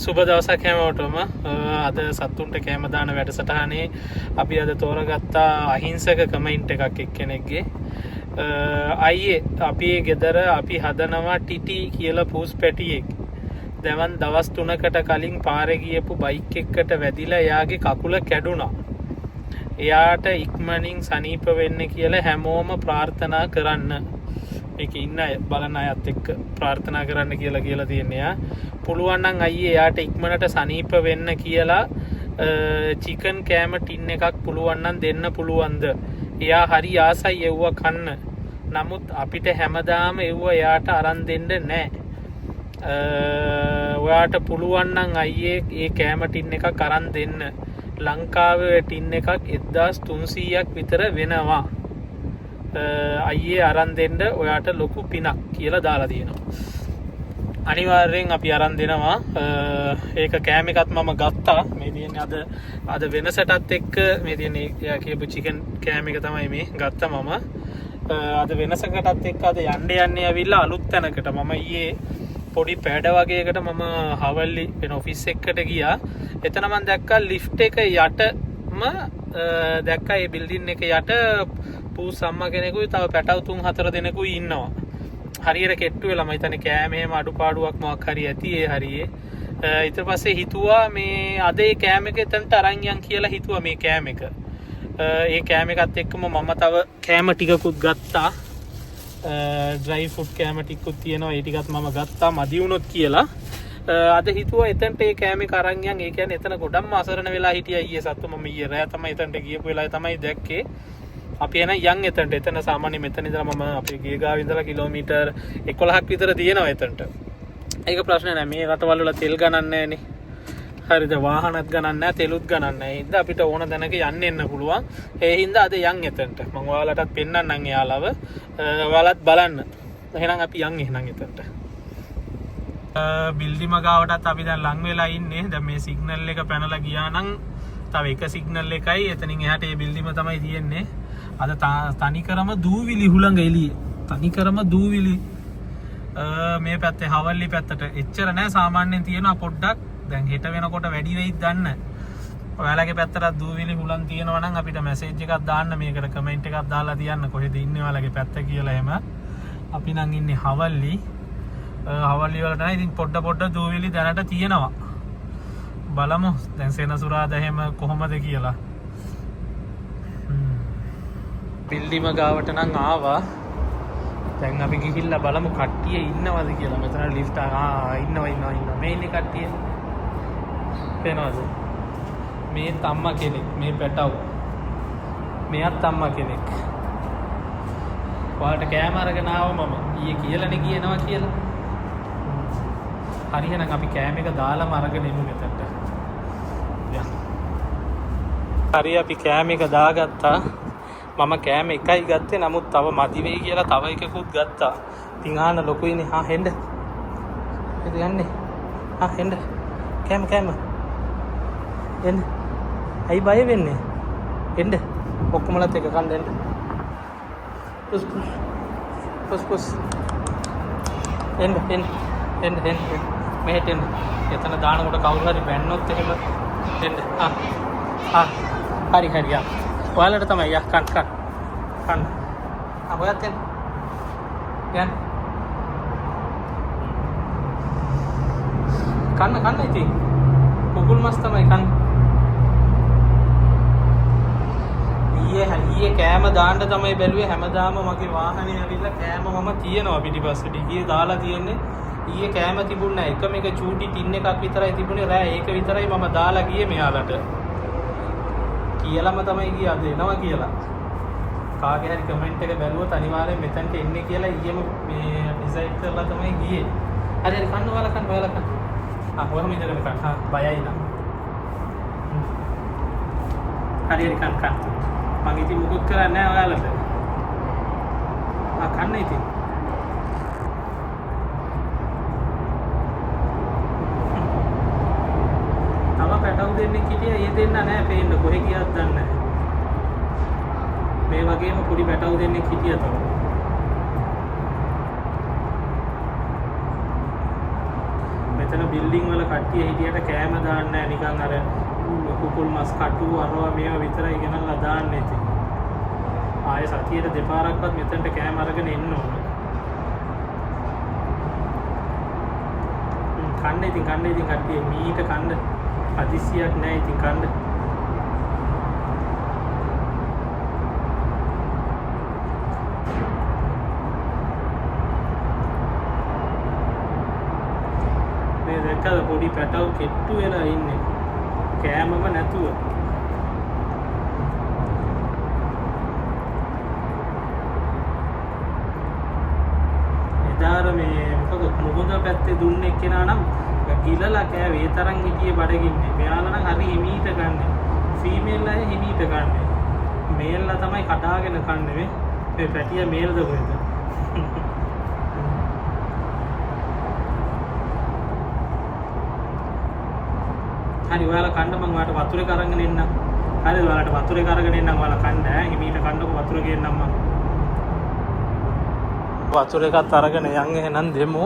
සුබ දවසක් හැමෝටම. අද සත්තුන්ට කෑම දාන වැඩසටහනේ අපි අද තෝරගත්තා අහිංසක කමෙන්ට් එකක් එක්කෙනෙක්ගේ. අයියේ අපි ගෙදර අපි හදනවා ටිටි කියලා පූස් පැටියෙක්. දැන් දවස් 3කට කලින් පාරේ ගියපු බයික් එකකට වැදිලා එයාගේ කකුල කැඩුනා. එයාට ඉක්මනින් සනීප වෙන්න කියලා හැමෝම ප්‍රාර්ථනා කරන්න. මේක ඉන්න බලන අයත් එක්ක ප්‍රාර්ථනා කරන්න කියලා තියෙනවා. පුළුවන් නම් අයියේ එයාට ඉක්මනට සනීප වෙන්න කියලා චිකන් කෑම ටින් එකක් පුළුවන් නම් දෙන්න පුළුවන්ද? එයා හරි ආසයි එව්ව කන්න. නමුත් අපිට හැමදාම එව්ව එයාට අරන් දෙන්න නෑ. ඔයාට පුළුවන් නම් අයියේ ඒ කෑම ටින් එකක් අරන් දෙන්න. ලංකාවේ ටින් එකක් 1300ක් විතර වෙනවා. අයියේ අරන් දෙන්න ඔයාට ලොකු පිනක් කියලා දාලා තියෙනවා. අනිවාර්යෙන් අපි අරන් දෙනවා. ඒක කෑම එකත් මම ගත්තා. මේ තියෙන්නේ අද වෙනසටත් එක්ක මේ තියෙන්නේ එයා කියපු චිකන් කෑම එක තමයි මේ ගත්තා මම. අද වෙනසකටත් එක්ක අද යන්නේ ඇවිල්ලා අලුත් තැනකට. මම ඊයේ පොඩි පැඩ වගේකට මම හවල්ලි වෙන ඔෆිස් එකකට ගියා. එතන මම දැක්කා ලිෆ්ට් එක යටම දැක්කා ඒ බිල්ඩින් එක යට පූස් අම්මා කෙනෙකුයි තව පැටව 3-4 දෙනෙකුයි ඉන්නවා. හරියට කෙට්ටු වෙලා මම හිතන්නේ කෑමේම අඩුපාඩුවක් මොකක් හරි ඇති ඒ හරියේ. ඊට පස්සේ හිතුවා මේ අද ඒ කෑම එක එතනට අරන් යන් කියලා හිතුවා මේ කෑම එක. ඒ කෑම එකත් එක්කම මම තව කෑම ටිකකුත් ගත්තා. ඩ්‍රයි ෆුඩ් කෑම ටිකකුත් තියෙනවා. ඒ ටිකත් මම ගත්තා මදි වුණොත් කියලා. අද හිතුවා එතනට ඒ කෑම එක අරන් යන්. ඒ කියන්නේ එතන ගොඩක්ම අසරණ වෙලා හිටියා ඊයේ සත්තු. මම ඊයේ රෑ තමයි එතනට ගියපු වෙලාවේ තමයි දැක්කේ. අපි එන යන් එතනට. එතන සාමාන්‍ය මෙතන ඉඳලා මම අපේ ගේ ගාව ඉඳලා කිලෝමීටර් 11ක් විතර තියෙනවා එතනට. ඒක ප්‍රශ්නේ නෑ. මේ රටවල් වල තෙල් ගණන් නෑනේ. හරිද? වාහනත් ගණන් නෑ, තෙලුත් ගණන් නෑ. ඒ හින්දා අපිට ඕන දැනක යන්න එන්න පුළුවන්. ඒ හින්දා අද යන් එතනට. මම ඔයාලටත් පෙන්නන්නම් එයාලව. ඔයාලත් බලන්න. එහෙනම් අපි යන් එහෙනම් එතනට. බිල්ඩිම ගාවටත් අපි දැන් ලං වෙලා ඉන්නේ. දැන් මේ සිග්නල් එක පැනලා ගියා නම් තව එක සිග්නල් එකයි එතනින් එහාට මේ බිල්ඩිම තමයි තියෙන්නේ. අද තනිකරම දූවිලි හුළඟ එළියේ. තනිකරම දූවිලි මේ පැත්තේ හවල්ලි පැත්තට එච්චර නෑ. සාමාන්‍යයෙන් තියෙනවා පොඩ්ඩක්. දැන් හෙට වෙනකොට වැඩි වෙයිද දන්නේ. ඔයාලගේ පැත්තට දූවිලි හුළං තියෙනවා නම් අපිට මැසේජ් එකක් දාන්න. මේකට කමෙන්ට් එකක් දාලා තියන්න කොහෙද ඉන්නේ ඔයාලගේ පැත්ත කියලා. එහෙම අපි නම් ඉන්නේ හවල්ලි. හවල්ලි වලට නෑ. ඉතින් පොඩ දූවිලි දැනට තියෙනවා. බලමු දැන් සෙනසුරාදා එහෙම කොහොමද කියලා. බිල්ඩිම ගාවට නම් ආවා. දැන් අපි ගිහිල්ලා බලමු කට්ටිය ඉන්නවද කියලා. මෙතන ලිෆ්ට් ඉන්නවා. මේ ඉන්නේ කට්ටිය. පේනවද? මේ අම්මා කෙනෙක්, මේ පැටව. මෙයාත් අම්මා කෙනෙක්. ඔයාලට කෑම අරගෙන ආවා මම. ඊයේ කියලානේ කියනවා කියලා. හරි එහෙනම් අපි කෑම එක දාලාම අරගෙන ඉමු මෙතනට. හරි අපි කෑම එක දාගත්තා. මම කෑම එකයි ගත්තේ. නමුත් තව මදි වෙයි කියලා තව එකකුත් ගත්තා. ඉතින් ආන ලොකුයිනේ. හෙන්න. එද යන්නේ. හෙන්න. කෑම. එන්න. ඇයි බය වෙන්නේ? එන්න. ඔක්කොමලත් එක කන්න එන්න. පුස්. එන්න. මෙහෙට එන්න. එතන දානකොට කවුරු හරි බැන්නොත් එහෙම එන්න. හරි. ඔයාලට තමයි කන්න. ඔයත් එන්න. කන්න ඉතින්. කුකුල් මස් තමයි කන්න. ඊයේ කෑම දාන්න තමයි බැලුවේ. හැමදාම මගේ වාහනේ ඇවිල්ලා කෑම මම තියනවා පිටිපස්සේ. ඩිගියේ දාලා තියෙන්නේ. ඊයේ කෑම තිබුණ නැහැ. එකම එක චූටි ටින් එකක් විතරයි තිබුණේ. රෑ ඒක විතරයි මම දාලා ගියේ මෙයාලට. කියලාම තමයි ගියේ අද එනවා කියලා. කාගේ හරි කමෙන්ට් එක බැලුවොත් අනිවාර්යෙන් මෙතනට එන්නේ කියලා ඊයේම මේ ඩිසයිඩ් කරලා තමයි ගියේ. හරි කන්න ඔයාලා කන්න. ඔයාලම ඉඳගෙන කන්න. බයයි නම්. හරි කන්න. මම ඉතින් මුකුත් කරන්නේ නැහැ ඔයාලට. කන්න ඉතින්. තව පැටව දෙන්නෙක් හිටියා. ඒ දෙන්න නැහැ පේන්න. කොහෙ ගියාද දන්නේ නැහැ. මේ වගේම පොඩි පැටව දෙන්නෙක් හිටියා තව. මෙතන බිල්ඩින් වල කට්ටිය හිටියට කෑම දාන්නේ නැහැ නිකන් අර කුකුල් මස් කටු අරවා මේවා විතරයි ගෙනල්ලා දාන්නේ ඉතින්. ආයෙ සතියට දෙපාරක්වත් මෙතනට කෑම අරගෙන එන්න ඕන. කන්න ඉතින් කට්ටිය මීට කන්න හදිස්සියක් නැහැ ඉතින් කන්න. මේ දැක්කද පොඩි පැටව කෙට්ටු වෙලා ඉන්නේ කෑමම නැතුව. එදාර මේ මොකද මුහුද පැත්තේ දුන්නේ කෙනා නම් ගිලලා කෑවේ ඒ තරම් හිටියේ බඩගින්නේ. මෙයාලා නම් හරි හිමීට ගන්න. ෆීමේල් අය හිමීට ගන්න. මේල්ලා තමයි කඩාගෙන කන්නේ මේ පැටිය මේල්ද කොහෙද? හරි ඔයාලා කන්න මම ඔයාලට වතුරේ අරගෙන එන්නම්. හරිද ඔයාලට වතුරේ අරගෙන එන්නම් ඔයාලා කන්න ඈ හිමීට කන්නකො වතුර ගේන්නම් මම. වතුර එකත් අරගෙන යන් එහෙනම් දෙමු.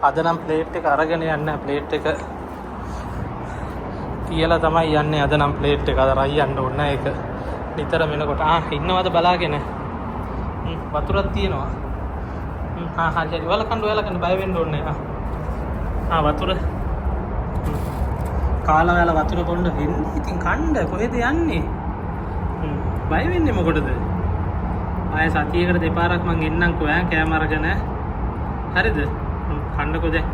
අද නම් ප්ලේට් එක අරගෙන යන්නේ ප්ලේට් එක කියලා තමයි යන්නේ අද නම් ප්ලේට් එක අද රයි යන්න ඕනේ නැහැ ඒක. නිතර වෙනකොට ඉන්නවද බලාගෙන. වතුරක් තියෙනවා. හරි ඔයාලා කන්න බය වෙන්න ඕනේ නැහැ. වතුර කාලා වල වතුර පොන්න වෙන්නේ. ඉතින් කන්න කොහෙද යන්නේ? බය වෙන්නේ මොකටද? ආයෙ සතියකට දෙපාරක් මං එන්නම්කෝ ඈ කෑම අරගෙන. හරිද? කන්නකෝ දැන්.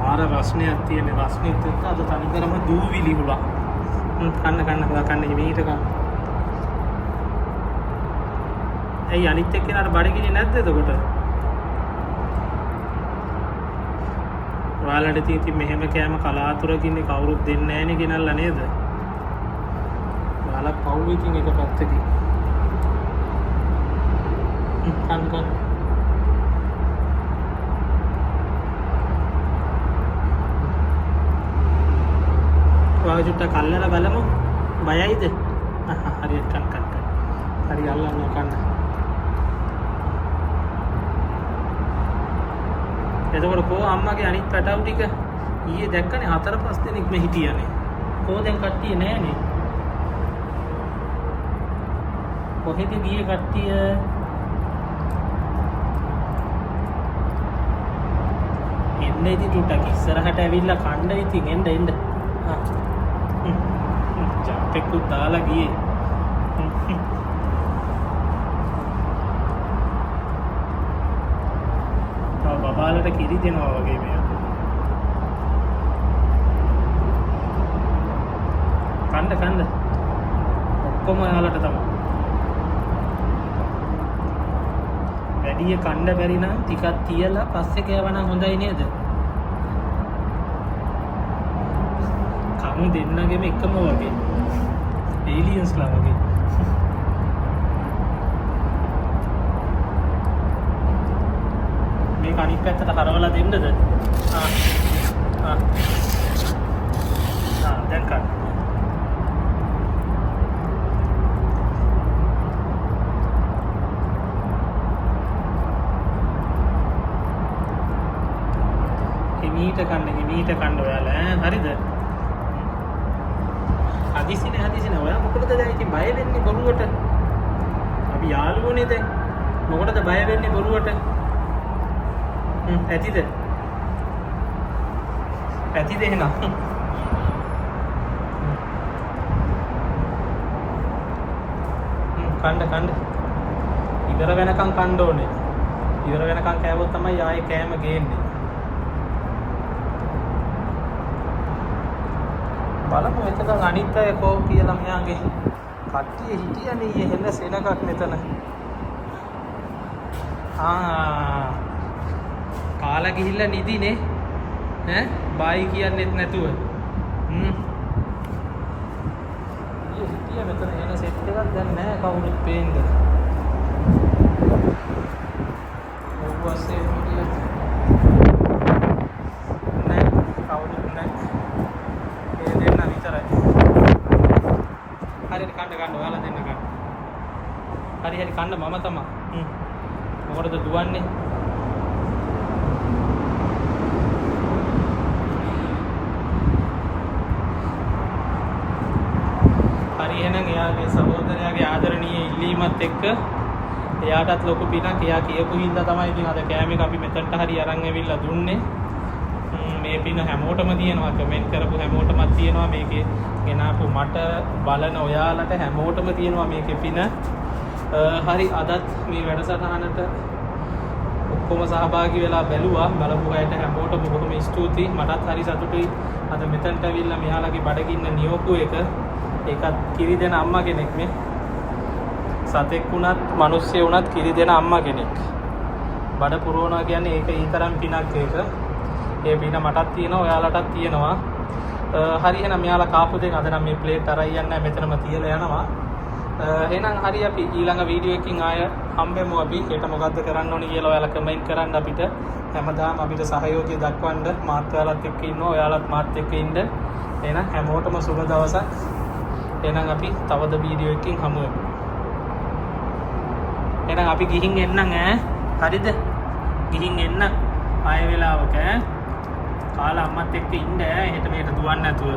ආර රස්නයක් තියෙන රස්නෙත් එක්ක අද තනිකරම දූවිලි හුලා. කන්න හිමීට කන්න. ඇයි අනිත් එක්කෙනාට බඩගිනි නැද්ද එතකොට? ඔයාලට ඉතින් මෙහෙම කෑම කලාතුරකින් කවුරුත් දෙන්නේ නැහැ නේ ගෙනල්ලා නේද? ඔයාලා පව් ඉතින් එක පැත්තකින්. කන්න. ඔයා චුට්ටක් අල්ලලා බලමු. බයයිද? හරියට කන්න. හරි අල්ලන්න කන්න. එතකොට කෝ අම්මගේ අනිත් පැටවු ටික ඊයේ දැක්කනේ 4-5 දෙනෙක් මේ හිටියනේ. කෝ දැන් කට්ටිය නෑනේ. කොහෙද ගියේ කට්ටිය? එන්නේ ඉතින් ටුටක් ඉස්සරහට ඇවිල්ලා කන්න ඉතින් එන්න. ජම්පෙක්කුත් දාලා ගියේ. බබාලට කිරි දෙනවා වගේ මෙයා. කන්න. ඔක්කොම ඔයාලට තමයි. වැඩිය කන්න බැරි නම් ටිකක් තියලා පස්සේ කෑවනම් හොඳයි නේද? කන් දෙන්නගෙම එකම වගේ. ඒලියන්ස්ලා වගේ. මේක අනිත් පැත්තට හරවලා දෙන්නද? දැන් කන්න. හිමීට කන්න ඔයාලා හරිද? හදිසිනේ ඔයා මොකටද දැන් ඉතින් බය වෙන්නේ බොරුවට? අපි යාළුවෝනේ දැන්. මොකටද බය වෙන්නේ බොරුවට? ඇතිද එහෙනම්? කන්න. ඉවර වෙනකන් කන්න ඕනේ. ඉවර වෙනකන් කෑවොත් තමයි ආයේ කෑම ගේන්නේ. බලමු එතන අනිත් අය කෝ කියලා මෙයාගේ කට්ටිය හිටියනේ එහෙම සෙනගක් මෙතන. කාලා ගිහිල්ලා නිදිනේ ඈ බයි කියන්නෙත් නැතුව. හිටිය මෙතන එන සෙට් එකක් දැන් නැහැ කවුරුත් පේන්නේ. ඔව්වස්සේ මොකද? නැහැ කවුරුත් නැහැ. ඒ දෙන්න විතරයි. හරියට කන්න ඔයාලා දෙන්න ගන්න. හරි කන්න මම තමයි. මොකටද දුවන්නේ? හරි එහෙනම් එයාගේ සහෝදරයාගේ ආදරණීය ඉල්ලීමත් එක්ක එයාටත් ලොකු පිනක් එයා කියපු හින්දා තමයි ඉතින් අද කෑම එක අපි මෙතනට හරි අරන් ඇවිල්ලා දුන්නේ. මේ පින හැමෝටම තියෙනවා, කමෙන්ට් කරපු හැමෝටමත් තියෙනවා, මේකේ ගෙනාපු මට බලන ඔයාලට හැමෝටම තියෙනවා මේකේ පින. හරි අදත් මේ වැඩසටහනට ඔක්කොම සහභාගී වෙලා බැලුවා. බලපු අයට හැමෝටම බොහොම ස්තුතියි. මටත් හරි සතුටුයි අද මෙතනට ඇවිල්ලා මෙයාලගේ බඩගින්න නියෝපු එක. ඒකත් කිරි දෙන අම්මා කෙනෙක් නේ. සතෙක් වුණත් මිනිස්සෙ වුණත් කිරි දෙන අම්මා කෙනෙක්. බඩ පුරවනවා කියන්නේ ඒක ඊතරම් පිනක් ඒක. ඒ පින මටත් තියෙනවා, ඔයාලටත් තියෙනවා. හරි එහෙනම් මෙයාලා කාපු දෙක අද නම් මේ ප්ලේට් අරන් යන්නේ මෙතනම තියලා යනවා. එහෙනම් හරි අපි ඊළඟ වීඩියෝ එකකින් ආය හම්බෙමු. අපි හෙට මොකද්ද කරන්න ඕනේ කියලා ඔයාලා කමෙන්ට් කරන්න. අපිට හැමදාම අපිට සහයෝගය දක්වන්න මාත් ඔයාලත් එක්ක ඉන්නවා, ඔයාලත් මාත් එක්ක ඉන්න. එහෙනම් හැමෝටම සුබ දවසක්. එහෙනම් අපි තවද වීඩියෝ එකකින් හමු වෙමු. එහෙනම් අපි ගිහින් එන්නම් ඈ. හරිද? ගිහින් එන්න ආය වෙලාවක කාලා අම්මත් එක්ක ඉන්න ඈ. හෙට මෙහෙට දුවන්න නැතුව.